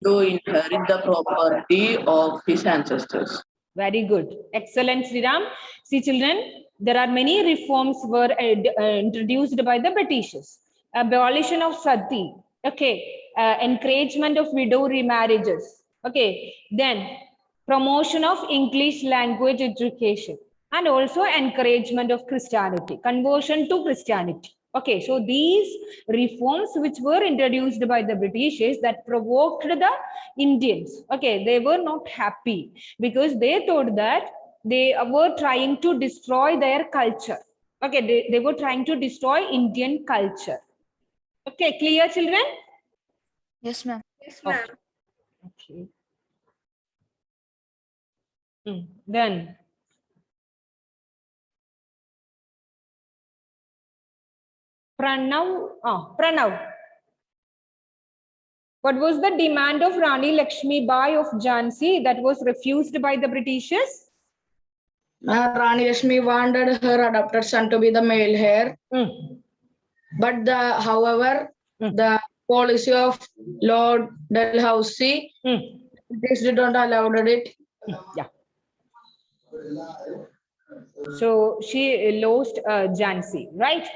to inherit the property of his ancestors. Very good. Excellent, Sriram. See, children, there are many reforms were introduced by the Britishers. Abolition of sati. Okay. Encouragement of widow remarriages. Okay. Then promotion of English language education and also encouragement of Christianity, conversion to Christianity. Okay, so these reforms which were introduced by the Britishers that provoked the Indians. Okay, they were not happy because they thought that they were trying to destroy their culture. Okay, they were trying to destroy Indian culture. Okay, clear, children? Yes, ma'am. Yes, ma'am. Okay. Then Pranav. What was the demand of Rani Lakshmi Bai of Jhansi that was refused by the Britishers? Rani Lakshmi wanted her adopted son to be the male heir, but however, the policy of Lord Dalhousie, this did not allow it. Yeah. So she lost Jhansi, right?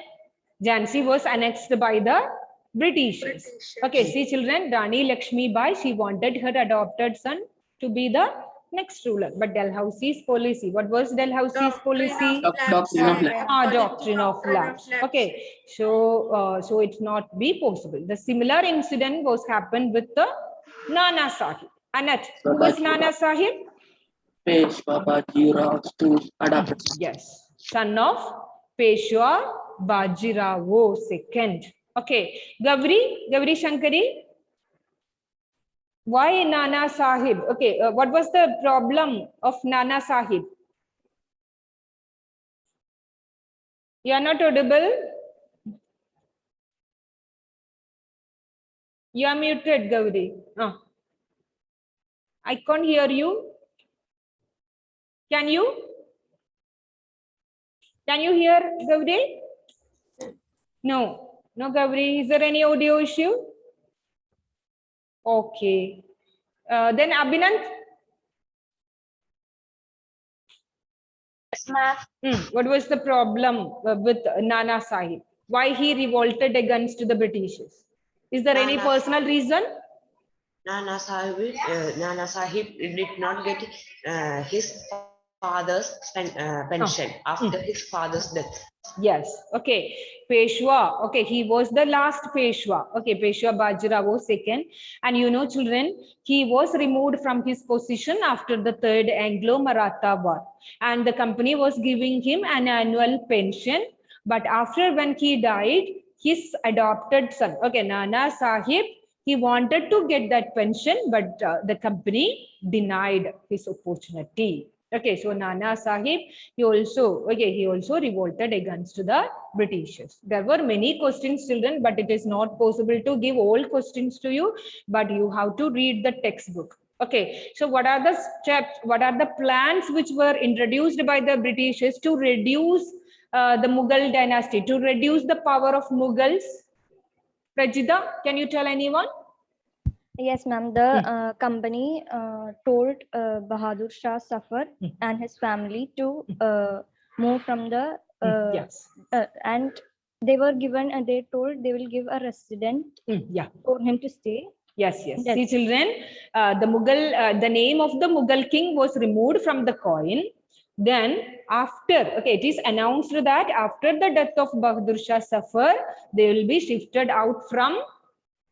Jhansi was annexed by the Britishers. Okay, see children, Rani Lakshmi Bai, she wanted her adopted son to be the next ruler. But Dalhousie's policy, what was Dalhousie's policy? Doctrine of lapse. Doctrine of lapse. Okay, so it's not be possible. The similar incident was happened with the Nana Sahib. Anat, who was Nana Sahib? Peshwa Bajirao to adopted. Yes, son of Peshwa Bajirao II. Okay, Gavri Shankari. Why Nana Sahib? Okay, what was the problem of Nana Sahib? You are not audible. You are muted, Gauri. I can't hear you. Can you? Can you hear, Gauri? No, Gauri. Is there any audio issue? Okay. Then Abhinand. Yes, ma'am. What was the problem with Nana Sahib? Why he revolted against the Britishers? Is there any personal reason? Nana Sahib did not get his father's pension after his father's death. Yes. Okay. Peshwa. Okay. He was the last Peshwa. Okay. Peshwa Bajirao II. And you know, children, he was removed from his position after the Third Anglo-Maratha War. And the company was giving him an annual pension. But after when he died, his adopted son, okay, Nana Sahib, he wanted to get that pension, but the company denied his opportunity. Okay, so Nana Sahib, he also revolted against the Britishers. There were many questions, children, but it is not possible to give all questions to you, but you have to read the textbook. Okay, so what are the steps, what are the plans which were introduced by the Britishers to reduce the Mughal dynasty, to reduce the power of Mughals? Prajita, can you tell anyone? Yes, ma'am. The company told Bahadur Shah Safar and his family to move from the yes, and they were given. They told they will give a resident yeah, for him to stay. Yes. Yes. See, children, the name of the Mughal king was removed from the coin. Then after, okay, it is announced that after the death of Bahadur Shah Safar, they will be shifted out from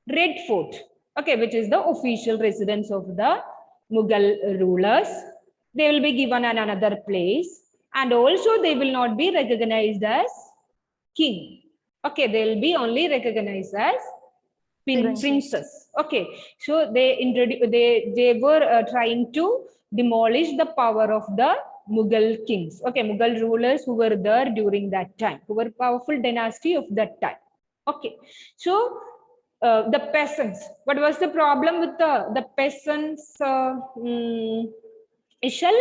Red Fort, okay, which is the official residence of the Mughal rulers. They will be given another place, and also they will not be recognized as king. Okay, they will be only recognized as princess. Okay, so they were trying to demolish the power of the Mughal kings. Okay, Mughal rulers who were there during that time, who were powerful dynasty of that time. Okay, so the peasants. What was the problem with the peasants? Ishal?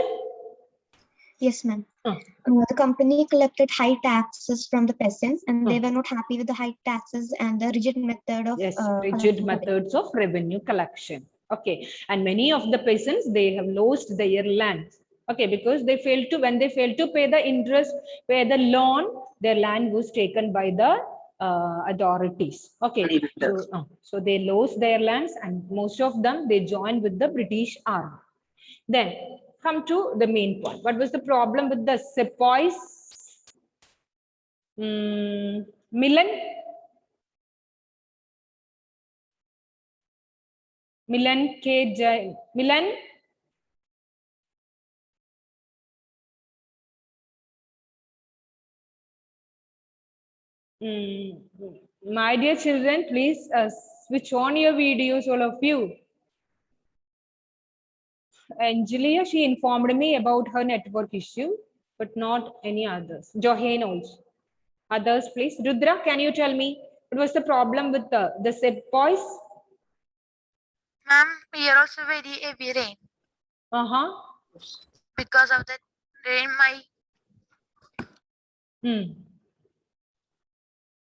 Yes, ma'am. The company collected high taxes from the peasants, and they were not happy with the high taxes and the rigid method of rigid methods of revenue collection. Okay, and many of the peasants, they have lost their lands. Okay, because they failed to, when they failed to pay the interest, pay the loan, their land was taken by the authorities. Okay, so they lost their lands, and most of them, they joined with the British army. Then come to the main point. What was the problem with the sepoys? Milan? Milan K. Jain. Milan? My dear children, please switch on your videos, all of you. Angelia, she informed me about her network issue, but not any others. Johanne also. Others, please. Rudra, can you tell me what was the problem with the sepoys? Ma'am, here also very heavy rain. Because of that rain,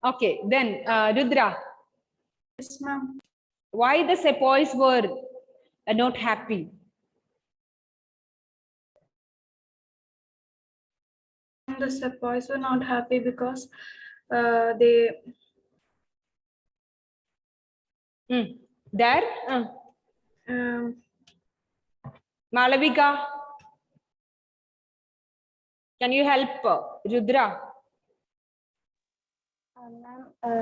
Okay, then Rudra. Yes, ma'am. Why the sepoys were not happy? The sepoys were not happy because they. There? Malavika, can you help Rudra?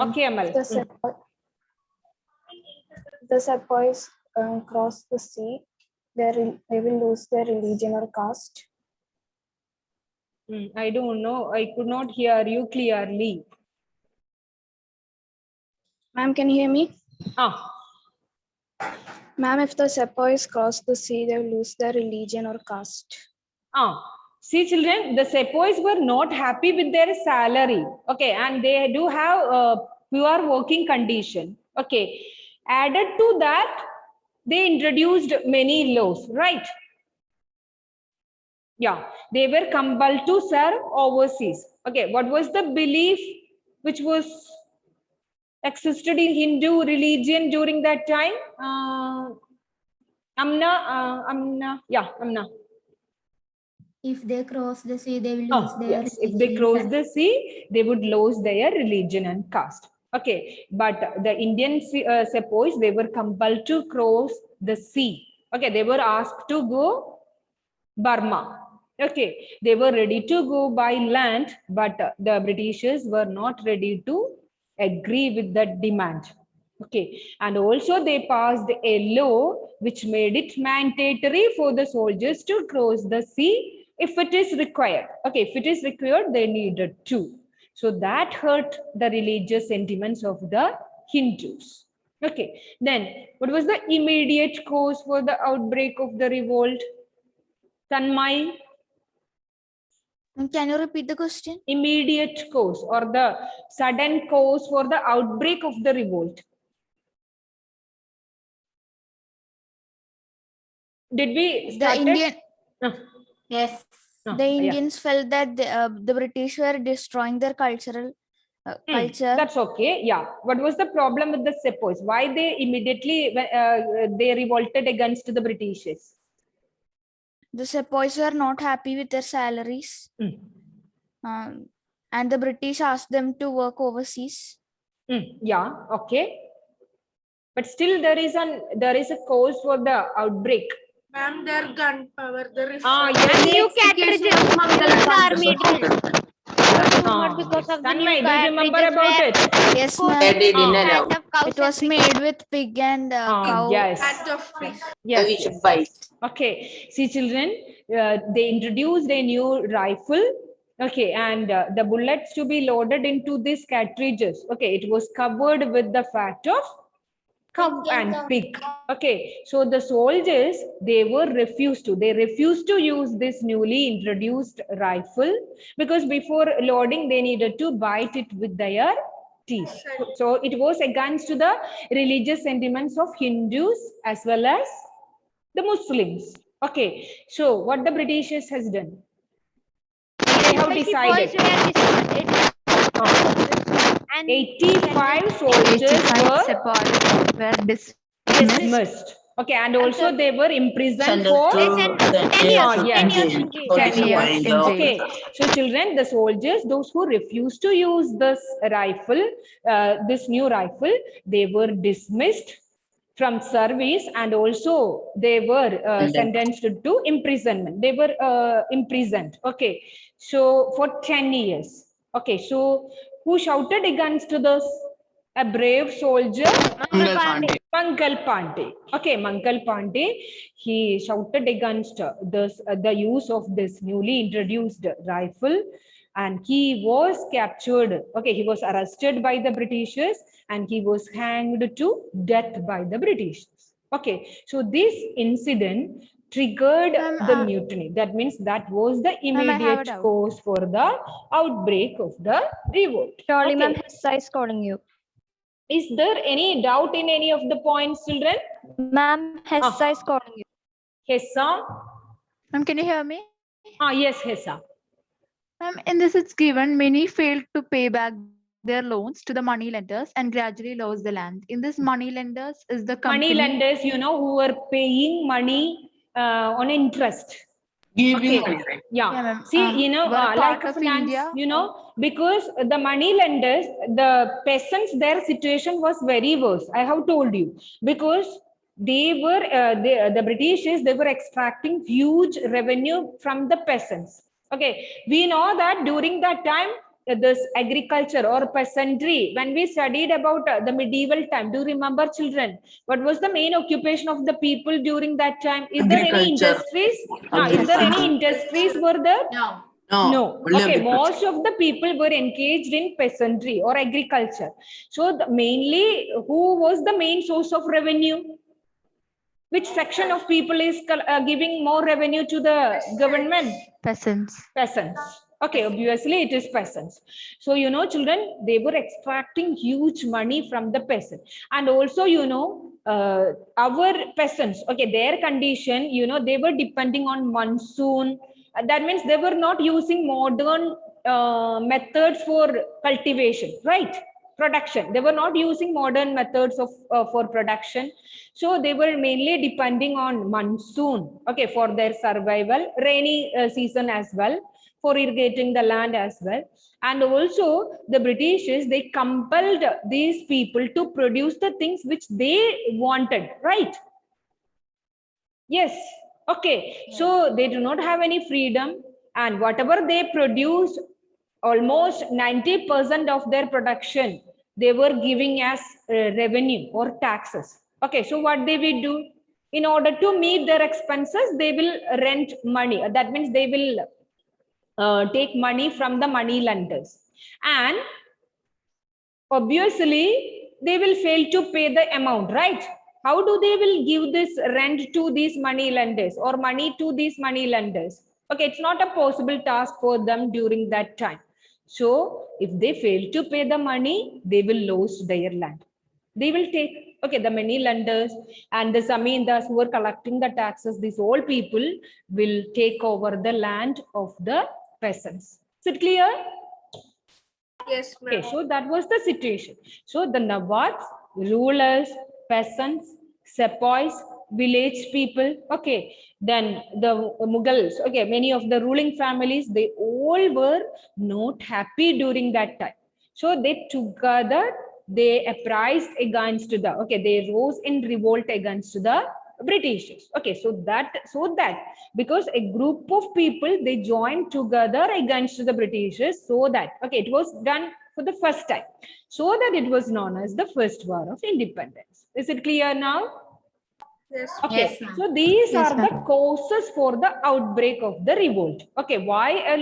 Okay, Amal. The sepoys cross the sea, they will lose their religion or caste. I don't know. I could not hear you clearly. Ma'am, can you hear me? Ah. Ma'am, if the sepoys cross the sea, they will lose their religion or caste. See, children, the sepoys were not happy with their salary. Okay, and they do have poor working condition. Okay, added to that, they introduced many laws, right? Yeah, they were compelled to serve overseas. Okay, what was the belief which was existed in Hindu religion during that time? Amna. If they cross the sea, they will lose their religion. If they cross the sea, they would lose their religion and caste. Okay, but the Indian sepoys, they were compelled to cross the sea. Okay, they were asked to go Burma. Okay, they were ready to go by land, but the Britishers were not ready to agree with that demand. Okay, and also they passed a law which made it mandatory for the soldiers to cross the sea if it is required. Okay, if it is required, they needed to. So that hurt the religious sentiments of the Hindus. Okay, then what was the immediate cause for the outbreak of the revolt? Tanmay? Can you repeat the question? Immediate cause or the sudden cause for the outbreak of the revolt. Did we The Indian? Yes. The Indians felt that the British were destroying their culture. That's okay. Yeah. What was the problem with the sepoys? Why they immediately they revolted against the Britishers? The sepoys were not happy with their salaries, and the British asked them to work overseas. Yeah. Okay. But still, there is a cause for the outbreak. Ma'am, their gunpowder, the yes. New cartridges from the army drill. Because of the new Tanmay, do you remember about it? Yes, ma'am. It was made with pig and cow. Yes. Fat of pig. Yes. Okay. See, children, they introduced a new rifle. Okay, and the bullets to be loaded into these cartridges. Okay, it was covered with the fat of cow and pig. Okay, so the soldiers, they refused to use this newly introduced rifle because before loading they needed to bite it with their teeth. So it was against the religious sentiments of Hindus as well as the Muslims. Okay, so what the Britishers has done? They have decided. And 85 soldiers were dismissed. Okay, and also they were imprisoned Sentenced for to 10 10 years years, yeah. 10 years in jail. for 10 years. destroying the Okay, so children, the soldiers, those who refused to use this rifle, this new rifle, they were dismissed from service, and also they were sentenced to imprisonment. They were imprisoned. Okay, so for 10 years. Okay, so who shouted against this? A brave soldier, Mangal Pandey. Mangal Pandey. Okay, Mangal Pandey, he shouted against this the use of this newly introduced rifle, and he was captured. Okay, he was arrested by the Britishers and he was hanged to death by the Britishers. Okay, so this incident triggered the mutiny. That means that was the I have a immediate doubt. cause for the outbreak of the revolt. Surely, ma'am, Okay. Hessa is calling you. Is there any doubt in any of the points, children? Ma'am, Hessa is calling you. Hessa? Ma'am, can you hear me? Yes, Hessa. Ma'am, in this it's given many failed to pay back their loans to the money lenders and gradually lost the land. In this money lenders is the company. Money lenders, you know, who were paying money on interest. Giving Okay. money. Yeah. ma'am. See, you know, Were a like part of finance, India. you know, because the money lenders, the peasants, their situation was very worse. I have told you, because they were, the Britishers, they were extracting huge revenue from the peasants. Okay. We know that during that time, this agriculture or peasantry, when we studied about the medieval time, do you remember, children? What was the main occupation of the people during that time? Is there any Agriculture. industries? Is there any industries were there? No. No. Only Okay, agriculture. most of the people were engaged in peasantry or agriculture. So mainly, who was the main source of revenue? Which section of people is giving more revenue to the government? Peasants. Peasants. Okay, obviously it is peasants. So, you know, children, they were extracting huge money from the peasant. And also, you know, our peasants, okay, their condition, you know, they were depending on monsoon. That means they were not using modern methods for cultivation, right? Production. They were not using modern methods of for production. So they were mainly depending on monsoon, okay, for their survival, rainy season as well, for irrigating the land as well. And also the Britishers, they compelled these people to produce the things which they wanted, right? Yes. Okay. Yes. So they do not have any freedom, and whatever they produced, almost 90% of their production, they were giving as revenue or taxes. Okay. So what they will do? In order to meet their expenses, they will rent money. That means they will take money from the money lenders, and obviously they will fail to pay the amount, right? How do they will give this rent to these money lenders or money to these money lenders? Okay, it's not a possible task for them during that time. So if they fail to pay the money, they will lose their land. They will take, okay, the money lenders and the zamindars who are collecting the taxes, these all people will take over the land of the peasants. Is it clear? Yes, ma'am. Okay, so that was the situation. So the Nawabs, rulers, peasants, sepoys, village people, okay, then the Mughals, okay, many of the ruling families, they all were not happy during that time. So they together, they uprised against the, okay, they rose in revolt against the Britishers. Okay, so that because a group of people, they joined together against the Britishers, so that, okay, it was done for the first time, so that it was known as the First War of Independence. Is it clear now? Yes. Okay, so these are the causes for the outbreak of the revolt. Okay, why a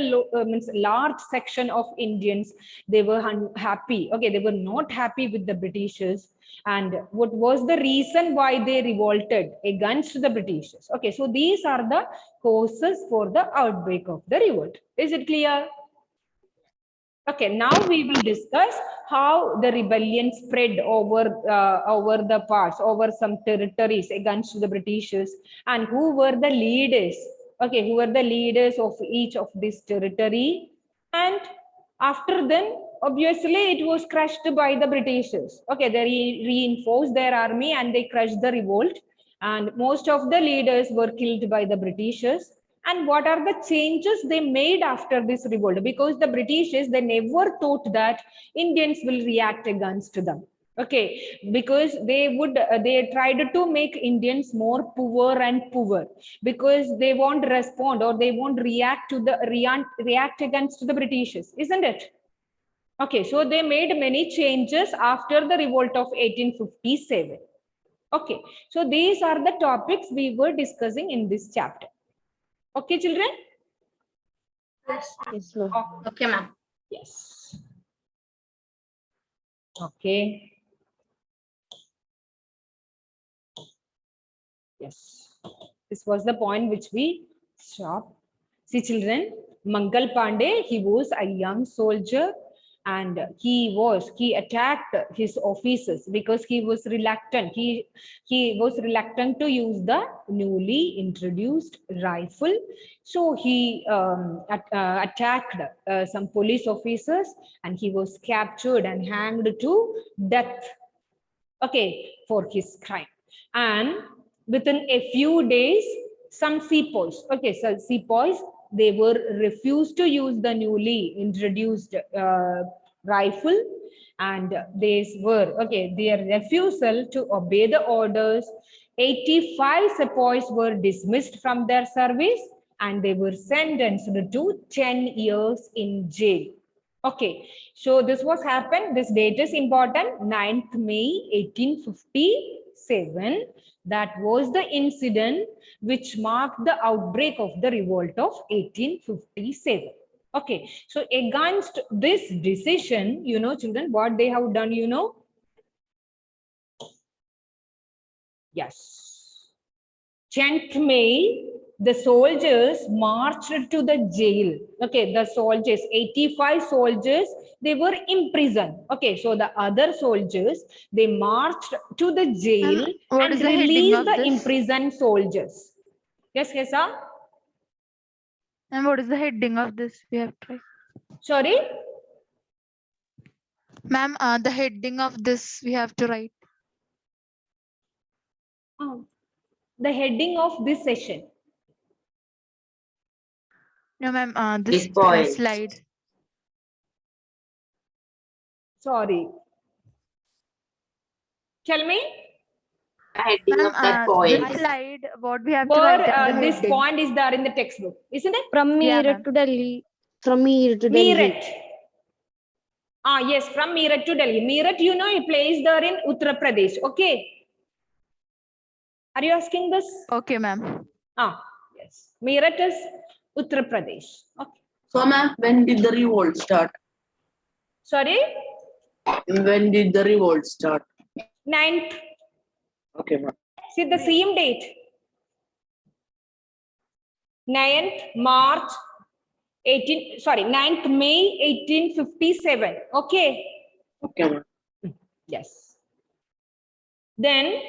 means large section of Indians, they were unhappy. Okay, they were not happy with the Britishers. And what was the reason why they revolted against the Britishers? Okay, so these are the causes for the outbreak of the revolt. Is it clear? Okay, now we will discuss how the rebellion spread over the parts, over some territories against the Britishers, and who were the leaders. Okay, who were the leaders of each of this territory, and after then, obviously, it was crushed by the Britishers. Okay, they reinforced their army and they crushed the revolt. and most of the leaders were killed by the Britishers. And what are the changes they made after this revolt? Because the Britishers, they never thought that Indians will react against them. Okay, because they tried to make Indians more poor and poorer, because they won't respond or they won't react against the Britishers, isn't it? Okay, so they made many changes after the revolt of 1857. Okay, so these are the topics we were discussing in this chapter. Okay, children? Yes, ma'am. Okay, ma'am. Yes. Okay. Yes. This was the point which we stopped. See, children, Mangal Pandey, he was a young soldier, and he attacked his officers because he was reluctant. He was reluctant to use the newly introduced rifle. So he attacked some police officers, and he was captured and hanged to death, okay, for his crime. And within a few days, some sepoys, okay, so sepoys, they were refused to use the newly introduced rifle, and these were, okay, their refusal to obey the orders. 85 sepoys were dismissed from their service, and they were sentenced to 10 years in jail. Okay, so this was happened. This date is important. 9th May 1857. That was the incident which marked the outbreak of the revolt of 1857. Okay, so against this decision, you know, children, what they have done, you know? Yes. 10th May, the soldiers marched to the jail. Okay, the soldiers, 85 soldiers, they were imprisoned. Okay, so the other soldiers, they marched to the jail and released the imprisoned soldiers. Yes, Hesa? And what is the heading of this? We have to write. Sorry? Ma'am, the heading of this we have to write. Oh, the heading of this session. No, ma'am, this point. slide. Sorry. Tell me. Heading of that Ma'am, point. this slide, what we have to write. Where this point is there in the textbook, isn't it? From Yeah, Meerut ma'am. to Delhi. From Meerut to Delhi. Meerut. Ah, yes, from Meerut to Delhi. Meerut, you know, a place there in Uttar Pradesh. Okay. Are you asking this? Okay, ma'am. Ah, yes. Meerut is Uttar Pradesh. Okay. So, ma'am, when did the revolt start? Sorry? When did the revolt start? 9th. Okay, ma'am. See the same date. 9th March 9th May 1857. Okay. Okay, ma'am. Yes. Then,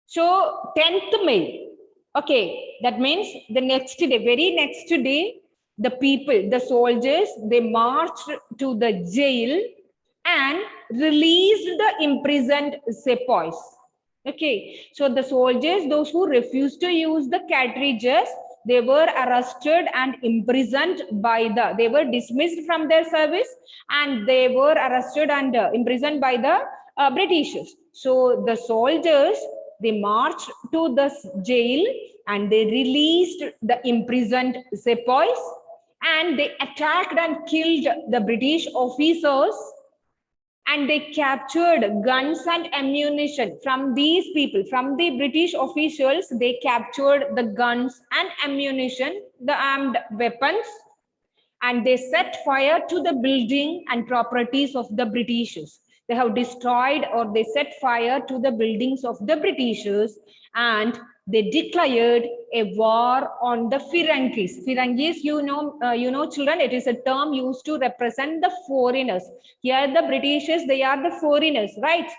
so 10th May. Okay, that means the next day, very next day, the people, the soldiers, they marched to the jail and released the imprisoned sepoys. Okay, so the soldiers, those who refused to use the cartridges, they were arrested and imprisoned they were dismissed from their service, and they were arrested and imprisoned by the Britishers. So the soldiers, they marched to the jail and they released the imprisoned sepoys, and they attacked and killed the British officers, and they captured guns and ammunition from these people, from the British officials. They captured the guns and ammunition, the armed weapons, and they set fire to the building and properties of the Britishers. They have destroyed, or they set fire to the buildings of the Britishers, and they declared a war on the Firangis. Firangis, you know, children, it is a term used to represent the foreigners. Here, the Britishers, they are the foreigners, right?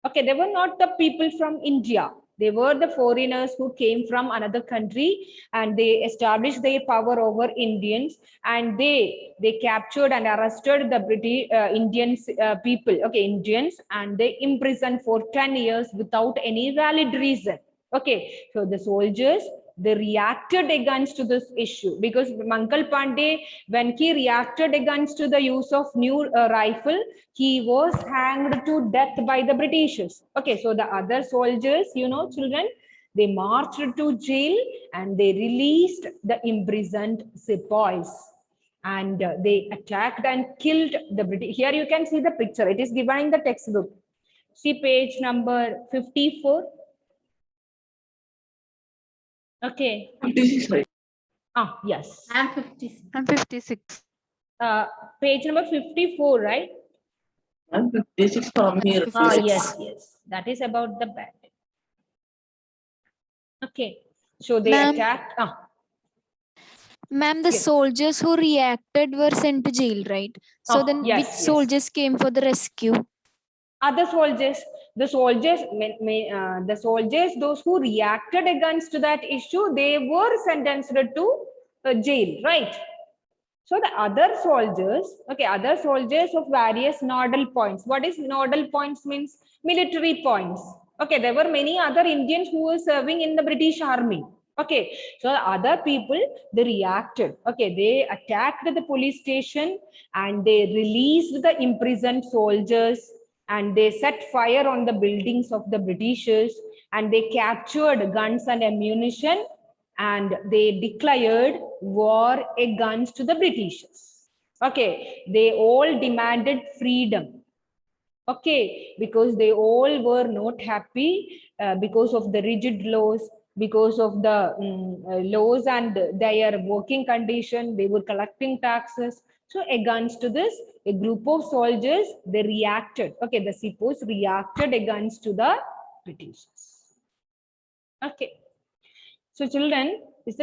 Okay, they were not the people from India. They were the foreigners who came from another country and they established their power over Indians, and they captured and arrested the British Indians people, okay, Indians, and they imprisoned for 10 years without any valid reason. Okay, so the soldiers, they reacted against this issue because Mangal Pandey, when he reacted against the use of new rifle, he was hanged to death by the Britishers. Okay, so the other soldiers, you know, children, they marched to jail and they released the imprisoned sepoys, and they attacked and killed the British. Here you can see the picture. It is given in the textbook. See page number 54. Okay. 56, right? Ah, yes. I'm 56. I'm 56. Page number 54, right? And 56 from here. Ah, yes, yes. That is about the battle. Okay. So they Ma'am. attacked. Ma'am, the Yes. soldiers who reacted were sent to jail, right? So Oh, then yes, which yes. soldiers came for the rescue? Other soldiers, the soldiers, those who reacted against that issue, they were sentenced to jail, right? So the other soldiers, okay, other soldiers of various nodal points. What is nodal points means? Military points. Okay, there were many other Indians who were serving in the British Army. Okay, so the other people, they reacted. Okay, they attacked the police station and they released the imprisoned soldiers, and they set fire on the buildings of the Britishers, and they captured guns and ammunition, and they declared war against the Britishers. Okay, they all demanded freedom. Okay, because they all were not happy because of the rigid laws, because of the laws and their working condition. They were collecting taxes. So against this, a group of soldiers, they reacted. Okay, the sepoys reacted against the Britishers. Okay. So children,